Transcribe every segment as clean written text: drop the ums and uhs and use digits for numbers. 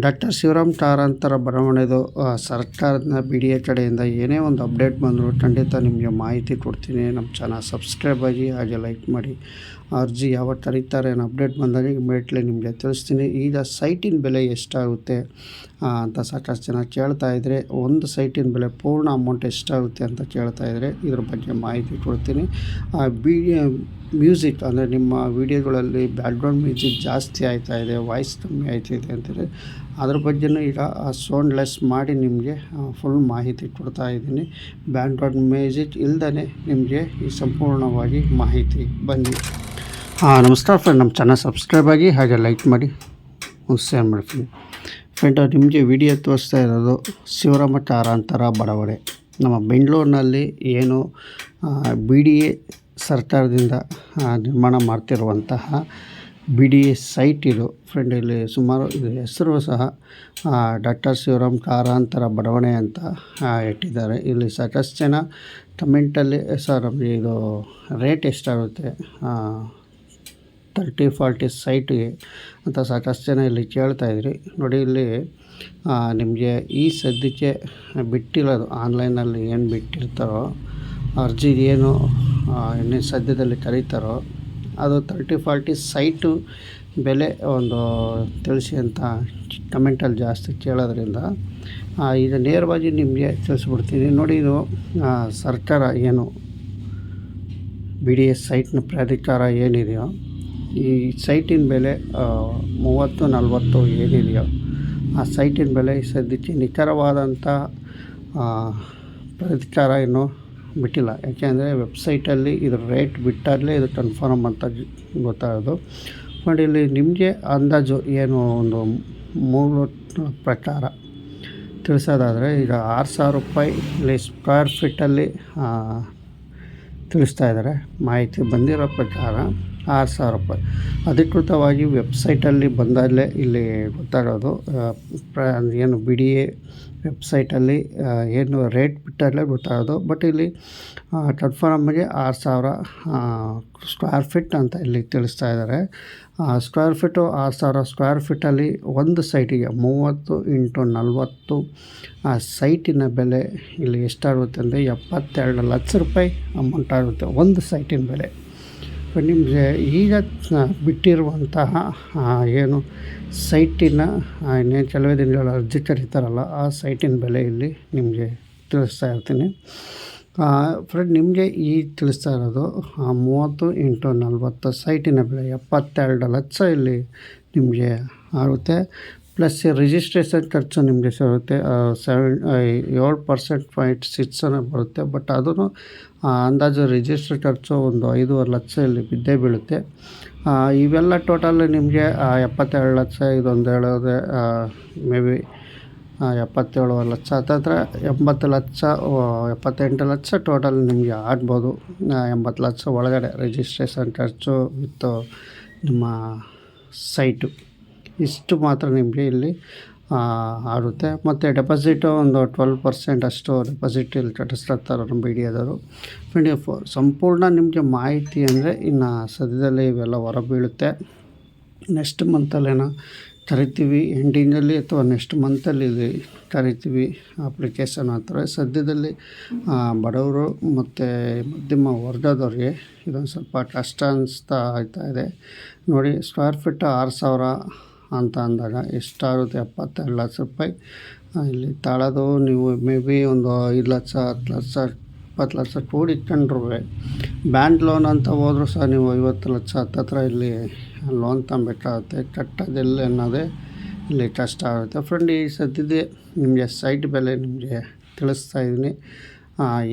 Doctor Shivaram ಕಾರಂತರ ಬರವಣಿಗೆದು ಸರ್ಕಾರದ B D A ಕಡೆಯಿಂದ ಏನೇ ಒಂದು ಅಪ್ಡೇಟ್ ಬಂದರೂ ಖಂಡಿತ ನಿಮಗೆ ಮಾಹಿತಿ ಕೊಡ್ತೀನಿ. ನಮ್ಮ ಚಾನಲ್ ಸಬ್ಸ್ಕ್ರೈಬ್ ಆಗಿ ಹಾಗೆ ಲೈಕ್ ಮಾಡಿ. ಅರ್ಜಿ ಯಾವಾಗ ಕರೀತಾರೆ ಅನ್ನೋ ಅಪ್ಡೇಟ್ ಬಂದಾಗ ಇಮಿಡಿಯೇಟ್ಲಿ ನಿಮಗೆ ತಿಳಿಸ್ತೀನಿ. ಈಗ ಸೈಟಿನ ಬೆಲೆ ಎಷ್ಟಾಗುತ್ತೆ ಅಂತ ಸಾಕಷ್ಟು ಜನ ಕೇಳ್ತಾಯಿದ್ರೆ, ಒಂದು ಸೈಟಿನ ಬೆಲೆ ಪೂರ್ಣ ಅಮೌಂಟ್ ಎಷ್ಟಾಗುತ್ತೆ ಅಂತ ಕೇಳ್ತಾಯಿದ್ರೆ ಇದ್ರ ಬಗ್ಗೆ ಮಾಹಿತಿ ಕೊಡ್ತೀನಿ. ಮ್ಯೂಸಿಕ್ ಅಂದರೆ ನಿಮ್ಮ ವೀಡಿಯೋಗಳಲ್ಲಿ ಬ್ಯಾಕ್ಗ್ರೌಂಡ್ ಮ್ಯೂಸಿಕ್ ಜಾಸ್ತಿ ಆಯ್ತಾಯಿದೆ, ವಾಯ್ಸ್ ಕಮ್ಮಿ ಆಯ್ತಿದೆ ಅಂತೇಳಿ ಅದ್ರ ಬಗ್ಗೆನೂ ಈಗ ಸೌಂಡ್ಲೆಸ್ ಮಾಡಿ ನಿಮಗೆ ಫುಲ್ ಮಾಹಿತಿ ಕೊಡ್ತಾಯಿದ್ದೀನಿ. ಬ್ಯಾಕ್ಗ್ರೌಂಡ್ ಮ್ಯೂಸಿಕ್ ಇಲ್ಲದೇ ನಿಮಗೆ ಈ ಸಂಪೂರ್ಣವಾಗಿ ಮಾಹಿತಿ ಬನ್ನಿ. ನಮಸ್ಕಾರ ಫ್ರೆಂಡ್, ನಮ್ಮ ಚಾನಲ್ ಸಬ್ಸ್ಕ್ರೈಬ್ ಆಗಿ ಹಾಗೆ ಲೈಕ್ ಮಾಡಿ ಶೇರ್ ಮಾಡ್ತೀನಿ. ಫ್ರೆಂಡ್, ನಿಮಗೆ ವಿಡಿಯೋ ತೋರಿಸ್ತಾ ಇರೋದು ಶಿವರಾಮ ಕಾರಂತರ ಬಡಾವಣೆ. ನಮ್ಮ ಬೆಂಗಳೂರಿನಲ್ಲಿ ಏನು ಬಿ ಡಿ ಎ ಸರ್ಕಾರದಿಂದ ನಿರ್ಮಾಣ ಮಾಡ್ತಿರುವಂತಹ ಬಿ ಡಿ ಎ ಸೈಟ್ ಇದು ಫ್ರೆಂಡ್. ಇಲ್ಲಿ ಸುಮಾರು ಇದು ಹೆಸರು ಸಹ ಡಾಕ್ಟರ್ ಶಿವರಾಮ್ ಕಾರಂತರ ಬಡಾವಣೆ ಅಂತ ಇಟ್ಟಿದ್ದಾರೆ. ಇಲ್ಲಿ ಸಾಕಷ್ಟು ಜನ ಕಮೆಂಟಲ್ಲಿ ಸರ್ ನಮಗೆ ಇದು ರೇಟ್ ಎಷ್ಟಾಗುತ್ತೆ 30-40 ಸೈಟ್ಗೆ ಅಂತ ಸಾಕಷ್ಟು ಜನ ಇಲ್ಲಿ ಕೇಳ್ತಾಯಿದ್ರಿ. ನೋಡಿ, ಇಲ್ಲಿ ನಿಮಗೆ ಈ ಸದ್ಯಕ್ಕೆ ಬಿಟ್ಟಿರೋದು ಆನ್ಲೈನಲ್ಲಿ ಏನು ಬಿಟ್ಟಿರ್ತಾರೋ ಅರ್ಜಿ ಏನು ಇನ್ನೇ ಸದ್ಯದಲ್ಲಿ ಕರೀತಾರೋ ಅದು 30-40 ಸೈಟು ಬೆಲೆ ಒಂದು ತಿಳಿಸಿ ಅಂತ ಕಮೆಂಟಲ್ಲಿ ಜಾಸ್ತಿ ಕೇಳೋದ್ರಿಂದ ಈಗ ನೇರವಾಗಿ ನಿಮಗೆ ತಿಳಿಸ್ಬಿಡ್ತೀನಿ. ನೋಡಿ, ಇದು ಸರ್ಕಾರ ಏನು ಬಿ ಡಿ ಎಸ್ ಸೈಟ್ನ ಪ್ರಾಧಿಕಾರ ಏನಿದೆಯೋ ಈ ಸೈಟಿನ ಬೆಲೆ 30-40 ಏನಿದೆಯೋ ಆ ಸೈಟಿನ ಬೆಲೆ ಸದ್ಯಕ್ಕೆ ನಿಖರವಾದಂಥ ಪ್ರಾಧಿಕಾರ ಇನ್ನೂ ಬಿಟ್ಟಿಲ್ಲ. ಯಾಕೆಂದರೆ ವೆಬ್ಸೈಟಲ್ಲಿ ಇದ್ರ ರೇಟ್ ಬಿಟ್ಟಾಗಲೇ ಇದು ಕನ್ಫರ್ಮ್ ಅಂತ ಗೊತ್ತಾಗೋದು. ನೋಡಿ, ಇಲ್ಲಿ ನಿಮಗೆ ಅಂದಾಜು ಏನು ಒಂದು ಮೂಲ ಪ್ರಕಾರ ತಿಳಿಸೋದಾದರೆ ಈಗ 6,000 ರೂಪಾಯಿ ಇಲ್ಲಿ ಸ್ಕ್ವೇರ್ ಫೀಟಲ್ಲಿ ತಿಳಿಸ್ತಾ ಇದ್ದಾರೆ. ಮಾಹಿತಿ ಬಂದಿರೋ ಪ್ರಕಾರ 6,000 ರೂಪಾಯಿ ಅಧಿಕೃತವಾಗಿ ವೆಬ್ಸೈಟಲ್ಲಿ ಬಂದಾಗಲೇ ಇಲ್ಲಿ ಗೊತ್ತಾಗೋದು. ಏನು ಬಿ ಡಿ ಎ ವೆಬ್ಸೈಟಲ್ಲಿ ಏನು ರೇಟ್ ಬಿಟ್ಟಾಗಲೇ ಗೊತ್ತಾಗೋದು. ಬಟ್ ಇಲ್ಲಿ ಕನ್ಫರ್ಮಾಗಿ 6,000 ಸ್ಕ್ವೇರ್ ಫೀಟ್ ಅಂತ ಇಲ್ಲಿ ತಿಳಿಸ್ತಾ ಇದ್ದಾರೆ. ಸ್ಕ್ವೇರ್ ಫೀಟು 6,000 ಸ್ಕ್ವೇರ್ ಫೀಟಲ್ಲಿ ಒಂದು ಸೈಟಿಗೆ 30x40 ಆ ಸೈಟಿನ ಬೆಲೆ ಇಲ್ಲಿ ಎಷ್ಟಾಗುತ್ತೆ ಅಂದರೆ 72 ಲಕ್ಷ ರೂಪಾಯಿ ಅಮೌಂಟ್ ಆಗುತ್ತೆ ಒಂದು ಸೈಟಿನ ಬೆಲೆ. ನಿಮಗೆ ಈಗ ಬಿಟ್ಟಿರುವಂತಹ ಏನು ಸೈಟಿನ ಇನ್ನೇನು ಕೆಲವೇ ದಿನಗಳ ಅರ್ಜಿ ಕರೀತಾರಲ್ಲ ಆ ಸೈಟಿನ ಬೆಲೆ ಇಲ್ಲಿ ನಿಮಗೆ ತಿಳಿಸ್ತಾ ಇರ್ತೀನಿ. ಫ್ರೆಂಡ್, ನಿಮಗೆ ಈ ತಿಳಿಸ್ತಾ ಇರೋದು 30x40 ಸೈಟಿನ ಬೆಲೆ 72 ಲಕ್ಷ ಇಲ್ಲಿ ನಿಮಗೆ ಆಗುತ್ತೆ. ಪ್ಲಸ್ ರಿಜಿಸ್ಟ್ರೇಷನ್ ಖರ್ಚು ನಿಮಗೆ ಸಿಗುತ್ತೆ 7% ಬರುತ್ತೆ. ಬಟ್ ಅದೂ ಅಂದಾಜು ರಿಜಿಸ್ಟ್ರ್ ಖರ್ಚು ಒಂದು 5.5 ಲಕ್ಷ ಇಲ್ಲಿ ಬಿದ್ದೇ ಬೀಳುತ್ತೆ. ಇವೆಲ್ಲ ಟೋಟಲ್ ನಿಮಗೆ 72 ಲಕ್ಷ, ಇದೊಂದು ಹೇಳಿದ್ರೆ ಮೇ ಬಿ 77 ಲಕ್ಷ ಹತ್ತಿರ 80 ಲಕ್ಷ 78 ಲಕ್ಷ ಟೋಟಲ್ ನಿಮಗೆ ಆಗ್ಬೋದು. 80 ಲಕ್ಷ ಒಳಗಡೆ ರಿಜಿಸ್ಟ್ರೇಷನ್ ಖರ್ಚು ವಿತ್ ನಿಮ್ಮ ಸೈಟು ಇಷ್ಟು ಮಾತ್ರ ನಿಮಗೆ ಇಲ್ಲಿ ಆಗುತ್ತೆ. ಮತ್ತು ಡೆಪಾಸಿಟು ಒಂದು 12% ಅಷ್ಟು ಡೆಪಾಸಿಟ್ ಇಲ್ಲಿ ಕಟ್ಟಿಸ್ತಾರೆ ನಮ್ಮ ಬಿ ಡಿ ಎದವರು. ಸಂಪೂರ್ಣ ನಿಮಗೆ ಮಾಹಿತಿ ಅಂದರೆ ಇನ್ನು ಸದ್ಯದಲ್ಲೇ ಇವೆಲ್ಲ ಹೊರಬೀಳುತ್ತೆ. ನೆಕ್ಸ್ಟ್ ಮಂತಲ್ಲೇನೋ ಕರಿತೀವಿ, ಎಂಡಿಂಗಲ್ಲಿ ಅಥವಾ ನೆಕ್ಸ್ಟ್ ಮಂತಲ್ಲಿ ಇಲ್ಲಿ ಕರಿತೀವಿ ಅಪ್ಲಿಕೇಶನ್ ಅಂತಾರೆ. ಸದ್ಯದಲ್ಲಿ ಬಡವರು ಮತ್ತು ಮಧ್ಯಮ ವರ್ಗದವ್ರಿಗೆ ಇದೊಂದು ಸ್ವಲ್ಪ ಕಷ್ಟ ಅನಿಸ್ತಾ ಇದೆ. ನೋಡಿ, ಸ್ಕ್ವೇರ್ ಫೀಟ್ 6,000 ಅಂತ ಅಂದಾಗ ಎಷ್ಟಾಗುತ್ತೆ 72 ಲಕ್ಷ ರೂಪಾಯಿ ಇಲ್ಲಿ ತಾಳೋದು. ನೀವು ಮೇ ಬಿ ಒಂದು 5 ಲಕ್ಷ 10 ಲಕ್ಷ 20 ಲಕ್ಷ ಕೂಡಿ ಇಟ್ಕೊಂಡ್ರು ಬ್ಯಾಂಕ್ ಲೋನ್ ಅಂತ ಹೋದರೂ ಸಹ ನೀವು 50 ಲಕ್ಷ ಹತ್ತಿರ ಇಲ್ಲಿ ಲೋನ್ ತಗೊಬೇಕಾಗುತ್ತೆ. ಕಟ್ಟೋದಿಲ್ಲ ಅನ್ನೋದೇ ಇಲ್ಲಿ ಕಷ್ಟ ಆಗುತ್ತೆ. ಫ್ರೆಂಡ್, ಈ ಸದ್ಯದೇ ನಿಮಗೆ ಸೈಟ್ ಬೆಲೆ ನಿಮಗೆ ತಿಳಿಸ್ತಾ ಇದ್ದೀನಿ.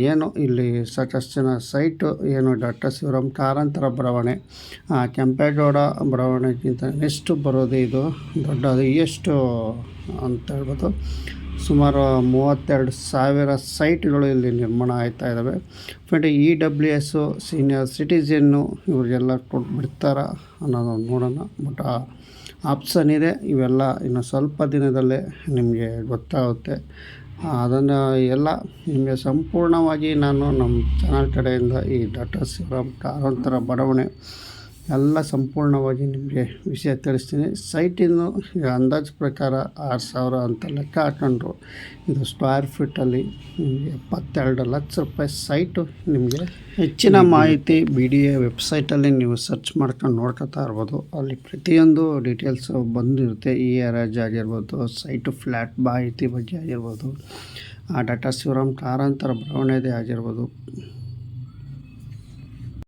ಏನು ಇಲ್ಲಿ ಸಾಕಷ್ಟು ಜನ ಸೈಟು ಏನು ಡಾಕ್ಟರ್ ಶಿವರಾಮ್ ಕಾರಂತರ ಬಡಾವಣೆ ಕೆಂಪೇಗೌಡ ಬಡಾವಣೆಗಿಂತ ನೆಕ್ಸ್ಟ್ ಬರೋದು ಇದು ದೊಡ್ಡದು ಎಷ್ಟು ಅಂತ ಹೇಳ್ಬೋದು. ಸುಮಾರು 32,000 ಸೈಟ್ಗಳು ಇಲ್ಲಿ ನಿರ್ಮಾಣ ಆಯ್ತಾ ಇದ್ದಾವೆ. ಫ್ರೆಂಡ್, EWS ಸೀನಿಯರ್ ಸಿಟಿಜನ್ನು ಇವರಿಗೆಲ್ಲ ಕೊಟ್ಬಿಡ್ತಾರ ಅನ್ನೋದು ನೋಡೋಣ. ಬಟ್ ಆಪ್ಷನ್ ಇದೆ. ಇವೆಲ್ಲ ಇನ್ನು ಸ್ವಲ್ಪ ದಿನದಲ್ಲೇ ನಿಮಗೆ ಗೊತ್ತಾಗುತ್ತೆ. ಅದನ್ನು ಎಲ್ಲ ನಿಮಗೆ ಸಂಪೂರ್ಣವಾಗಿ ನಾನು ನಮ್ಮ ಚಾನಲ್ ಕಡೆಯಿಂದ ಈ ಡಾಕ್ಟರ್ ಶಿವರಾಮ್ ಕಾರಂತರ ಬಡಾವಣೆ ಎಲ್ಲ ಸಂಪೂರ್ಣವಾಗಿ ನಿಮಗೆ ವಿಷಯ ತಿಳಿಸ್ತೀನಿ. ಸೈಟಿನ್ನು ಅಂದಾಜು ಪ್ರಕಾರ 6,000 ಅಂತ ಲೆಕ್ಕ ಹಾಕೊಂಡ್ರು ಇದು ಸ್ಕ್ವೇರ್ ಫೀಟಲ್ಲಿ ನಿಮಗೆ 72 ಲಕ್ಷ ರೂಪಾಯಿ ಸೈಟು. ನಿಮಗೆ ಹೆಚ್ಚಿನ ಮಾಹಿತಿ BDA ವೆಬ್ಸೈಟಲ್ಲಿ ನೀವು ಸರ್ಚ್ ಮಾಡ್ಕೊಂಡು ನೋಡ್ಕೊತಾ ಇರ್ಬೋದು. ಅಲ್ಲಿ ಪ್ರತಿಯೊಂದು ಡೀಟೇಲ್ಸು ಬಂದಿರುತ್ತೆ. ಏರಿಯಾಜ್ ಆಗಿರ್ಬೋದು, ಸೈಟು ಫ್ಲ್ಯಾಟ್ ಮಾಹಿತಿ ಬಗ್ಗೆ ಆಗಿರ್ಬೋದು, ಡಾಟಾ ಶಿವರಾಮ್ ಕಾರಂತರ ಬರವಣಿಗೆ ಆಗಿರ್ಬೋದು,